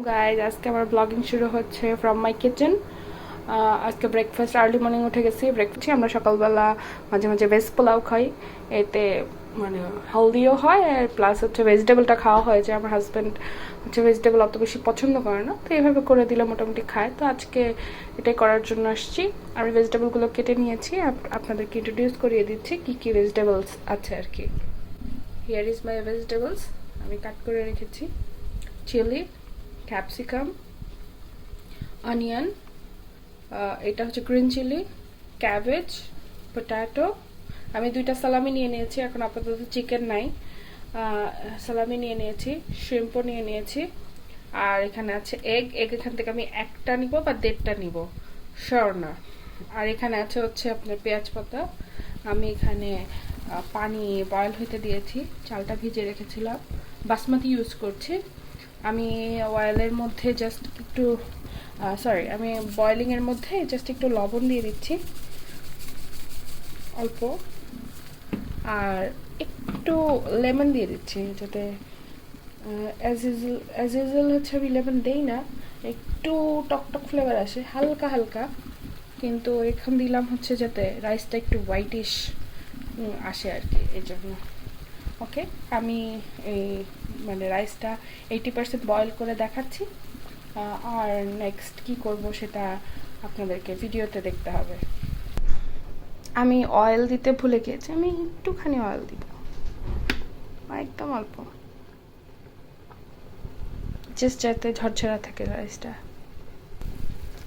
Guys, আজকে আমার blogging শুরু হচ্ছে ফ্রম মাই কিচেন। আজকে ব্রেকফাস্ট আর্লি মর্নিং উঠে গেছি। ব্রেকফাস্টে আমরা সকালবেলা মাঝে মাঝে ভেজ পোলাও খাই। এতে মানে হেলদিও হয় আর প্লাস হচ্ছে ভেজিটেবলটা খাওয়া হয়, যে আমার হাজব্যান্ড হচ্ছে ভেজিটেবল অত বেশি পছন্দ করে না, তো এইভাবে করে দিলে মোটামুটি খায়। তো আজকে এটাই করার জন্য আসছি। আমি ভেজিটেবলগুলো কেটে নিয়েছি, আপনাদেরকে ইন্ট্রোডিউস করিয়ে দিচ্ছি কী কী ভেজিটেবলস আছে আর কি। Here is my vegetables. আমি কাট করে রেখেছি চিলি, ক্যাপসিকাম, অনিয়ন, এটা হচ্ছে গ্রিন চিলি, ক্যাবেজ, পটাটো। আমি 2টা সালামি নিয়ে নিয়েছি, এখন আপাতত চিকেন নাই। সালামি নিয়ে নিয়েছি, শ্রিম্পও নিয়ে নিয়েছি, আর এখানে আছে এগ। এখান থেকে আমি একটা নিব বা 1.5টা নিব, শিওর না। আর এখানে আছে হচ্ছে আপনার পেঁয়াজ পাতা। আমি এখানে পানি বয়েল হতে দিয়েছি, চালটা ভিজে রেখেছিলাম, বাসমতি ইউজ করছি। আমি অয়েলের মধ্যে জাস্ট একটু আমি বয়েলিংয়ের মধ্যে জাস্ট একটু লবণ দিয়ে দিচ্ছি অল্প, আর একটু লেমন দিয়ে দিচ্ছি, যাতে অ্যাজ ইউজুয়াল হচ্ছে আমি লেমন দেই না, একটু টকটক ফ্লেভার আসে হালকা হালকা, কিন্তু এখন দিলাম হচ্ছে যাতে রাইসটা একটু হোয়াইটিশ আসে আর কি, এই জন্য। ওকে, আমি এই মানে রাইসটা 80% বয়েল করে দেখাচ্ছি, আর নেক্সট কি করব সেটা আপনাদেরকে ভিডিওতে দেখতে হবে। আমি অয়েল দিতে ভুলে গিয়েছি, আমি একটুখানি অয়েল দিব, একদম অল্প, জাস্ট যাতে ঝরঝরা থাকে রাইসটা।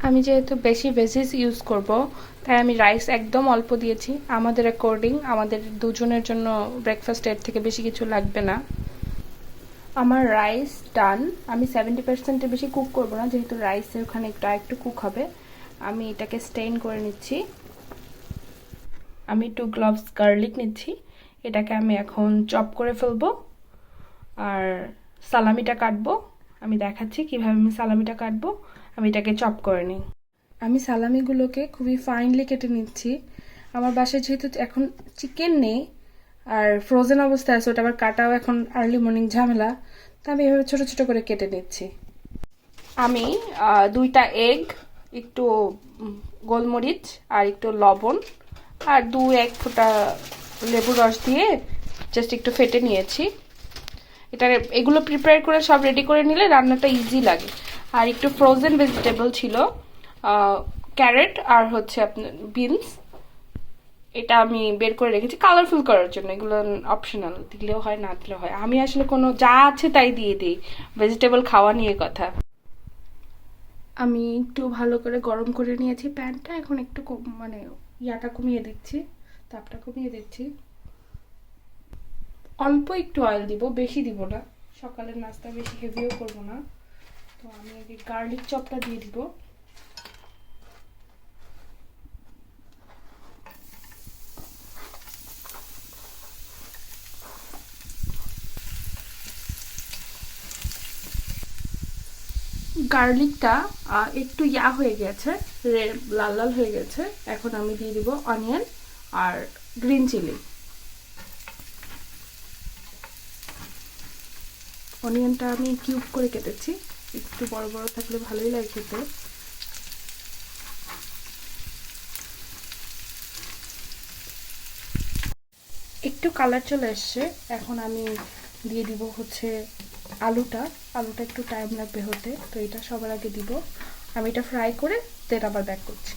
আমি যেহেতু বেশি ভেজিস ইউজ করব, তাই আমি রাইস একদম অল্প দিয়েছি, আমাদের অ্যাকর্ডিং, আমাদের দুজনের জন্য ব্রেকফাস্ট এর থেকে বেশি কিছু লাগবে না। আমার রাইস ডান। আমি 70%-এর বেশি কুক করব না, যেহেতু রাইসের ওখানে একটু কুক হবে। আমি এটাকে স্টেইন করে নিচ্ছি। আমি 2 ক্লভস গার্লিক নিচ্ছি, এটাকে আমি এখন চপ করে ফেলবো। আর সালামিটা কাটবো, আমি দেখাচ্ছি কিভাবে আমি সালামিটা কাটবো। আমি এটাকে চপ করে নিই। আমি সালামিগুলোকে খুবই ফাইনলি কেটে নিচ্ছি। আমার বাসায় যেহেতু এখন চিকেন নেই আর ফ্রোজেন অবস্থায় আছে, ওটা আবার কাটাও এখন আর্লি মর্নিং ঝামেলা, তা আমি এভাবে ছোট ছোট করে কেটে নিচ্ছি। আমি 2টা এগ, একটু গোলমরিচ আর একটু লবণ আর 2-1 ফোঁটা লেবুর রস দিয়ে জাস্ট একটু ফেটে নিয়েছি। এগুলো প্রিপেয়ার করে সব রেডি করে নিলে রান্নাটা ইজি লাগে। আর একটু ফ্রোজেন ভেজিটেবল ছিল, ক্যারেট আর হচ্ছে আপনার বিনস, এটা আমি বের করে রেখেছি কালারফুল করার জন্য। এগুলো অপশনাল, দিলেও হয় না দিলেও হয়, আমি আসলে কোনো যা আছে তাই দিয়ে দিই। ভেজিটেবল খাওয়া নিয়ে কথা। আমি একটু ভালো করে গরম করে নিয়েছি প্যানটা, এখন একটু মানে ইয়াটা কমিয়ে দিচ্ছি, তাপটা কমিয়ে দিচ্ছি। অল্প একটু অয়েল দিব, বেশি দিব না, সকালের নাস্তা বেশি হেভিও করব না। তো আমি আগে গার্লিক চপটা দিয়ে দিব। গার্লিকটা একটু ইয়া হয়ে গেছে, লাল লাল হয়ে গেছে। এখন আমি দিয়ে দিব অনিয়ন আর গ্রিন চিলি। অনিয়নটা আমি কিউব করে কেটেছি, একটু বড় বড় থাকলে ভালোই লাগে খেতে। একটু কালার চলে এসছে, এখন আমি দিয়ে দিব হচ্ছে আলুটা। আলুটা একটু টাইম লাগবে হতে, তো এটা সবার আগে দিব। আমি এটা ফ্রাই করে দেন আবার ব্যাক করছি।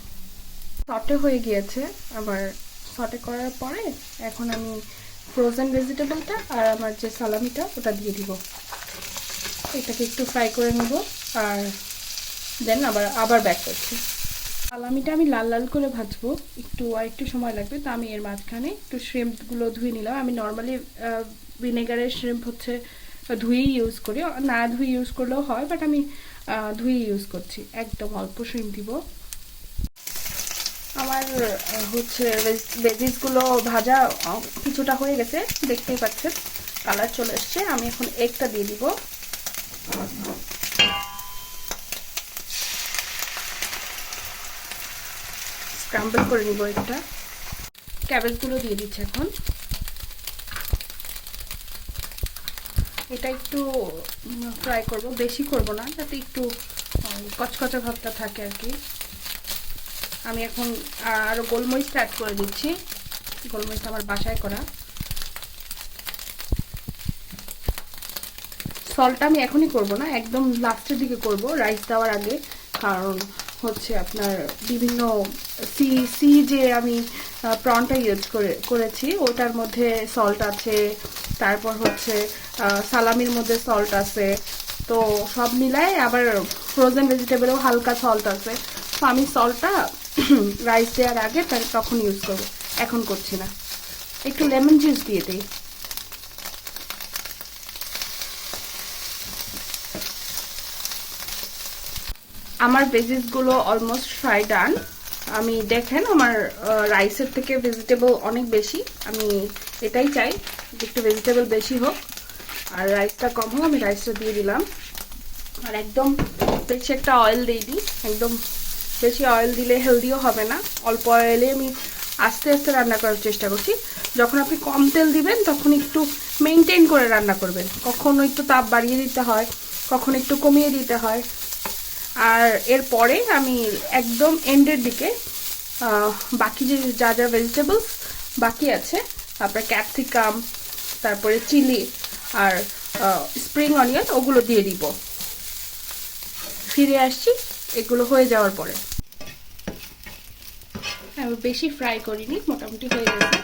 সটে হয়ে গিয়েছে আমার। সটে করার পরে এখন আমি ফ্রোজেন ভেজিটেবলটা আর আমার যে সালামিটা ওটা দিয়ে দিব। এটাকে একটু ফ্রাই করে নেব আর দেন আবার ব্যাক করছি। সালামিটা আমি লাল লাল করে ভাজবো, একটু সময় লাগবে। তো আমি এর মাঝখানে একটু শ্রিম্পগুলো ধুয়ে নিলাম। আমি নর্মালি ভিনেগারের শ্রিম্প হচ্ছে ধুয়েই ইউজ করি, না ধুয়ে ইউজ করলেও হয়, বাট আমি ধুয়ে ইউজ করছি। একদম অল্প শ্রিম্প দিব। আমার হচ্ছে ভেজিসগুলো ভাজা কিছুটা হয়ে গেছে, দেখতেই পাচ্ছেন কালার চলে এসছে। আমি এখন এগটা দিয়ে দিব। স্ক্রাম্বল করে নিব এটা। ক্যাবেজগুলো দিয়ে দিচ্ছি এখন। এটা একটু ফ্রাই করব, বেশি করব না, যাতে একটু কচকচা ভাবটা থাকে আর কি। আমি এখন আরও গোলমরিচ অ্যাড করে দিচ্ছি, গোলমরিচ আমার বাসায় করা। সল্টটা আমি এখনই করব না, একদম লাস্টের দিকে করব, রাইস দেওয়ার আগে। কারণ হচ্ছে আপনার বিভিন্ন সি যে আমি প্রনটা ইউজ করেছি ওটার মধ্যে সল্ট আছে, তারপর হচ্ছে সালামির মধ্যে সল্ট আছে, তো সব মিলায় আবার ফ্রোজেন ভেজিটেবলেও হালকা সল্ট আছে। তো আমি সল্টটা রাইস দেওয়ার আগে তখন ইউজ করব, এখন করছি না। একটু লেমন জুস দিয়ে দিই। আমার ভেজিসগুলো অলমোস্ট ফ্রাই ডান। আমি দেখেন আমার রাইসের থেকে ভেজিটেবল অনেক বেশি, আমি এটাই চাই যে একটু ভেজিটেবল বেশি হোক আর রাইসটা কম হোক। আমি রাইসটা দিয়ে দিলাম, আর একদম বেশি একটা অয়েল দিয়ে দিই, একদম বেশি অয়েল দিলে হেলদিও হবে না। অল্প অয়েলে আমি আস্তে আস্তে রান্না করার চেষ্টা করছি। যখন আপনি কম তেল দিবেন তখন একটু মেনটেন করে রান্না করবেন, কখনো একটু তাপ বাড়িয়ে দিতে হয়, কখনো একটু কমিয়ে দিতে হয়। আর এরপরে আমি একদম এন্ডের দিকে বাকি যে যা যা ভেজিটেবলস বাকি আছে, আপনার ক্যাপসিকাম, তারপরে চিলি আর স্প্রিং অনিয়ন, ওগুলো দিয়ে দিব। ফিরে আসছি এগুলো হয়ে যাওয়ার পরে। আমি বেশি ফ্রাই করিনি, মোটামুটি হয়ে গেছে।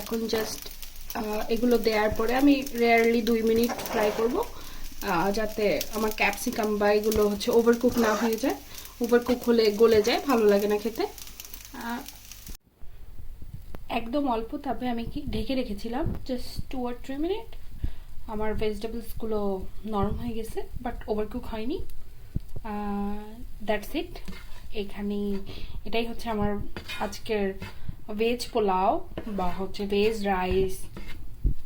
এখন জাস্ট এগুলো দেওয়ার পরে আমি রেয়ারলি 2 মিনিট ফ্রাই করব, যাতে আমার ক্যাপসিকাম বা এগুলো হচ্ছে ওভারকুক না হয়ে যায়। ওভারকুক হলে গলে যায়, ভালো লাগে না খেতে। একদম অল্প তাপে আমি কি ঢেকে রেখেছিলাম জাস্ট 2 or 3 মিনিট। আমার ভেজিটেবলসগুলো নরম হয়ে গেছে, বাট ওভারকুক হয়নি। That's it. এখানে এটাই হচ্ছে আমার আজকের ভেজ পোলাও বা হচ্ছে veg rice,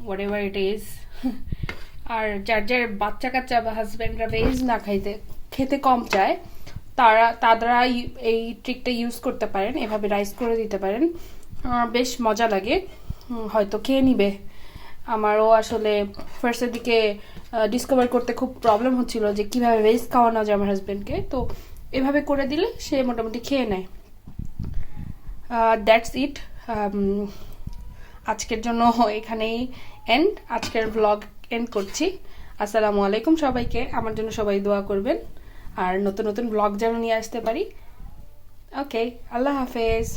whatever it is. আর যার যার বাচ্চা কাচ্চা বা হাজব্যান্ডরা ভেজ না খেতে কম চায়, তারা এই ট্রিকটা ইউজ করতে পারেন, এভাবে রাইস করে দিতে পারেন, বেশ মজা লাগে, হয়তো খেয়ে নিবে। আমারও আসলে ফার্স্টের দিকে ডিসকভার করতে খুব প্রবলেম হচ্ছিল যে কিভাবে ভেজ খাওয়ানো যায় আমার হাজব্যান্ডকে, তো এভাবে করে দিলে সে মোটামুটি খেয়ে নেয়। That's it. আজকের জন্য এখানেই আজকের ব্লগ এন্ড করছি। আসসালামু আলাইকুম সবাইকে। আমার জন্য সবাই দোয়া করবেন, আর নতুন নতুন ব্লগ যেন নিয়ে আসতে পারি। ওকে, আল্লাহ হাফেজ।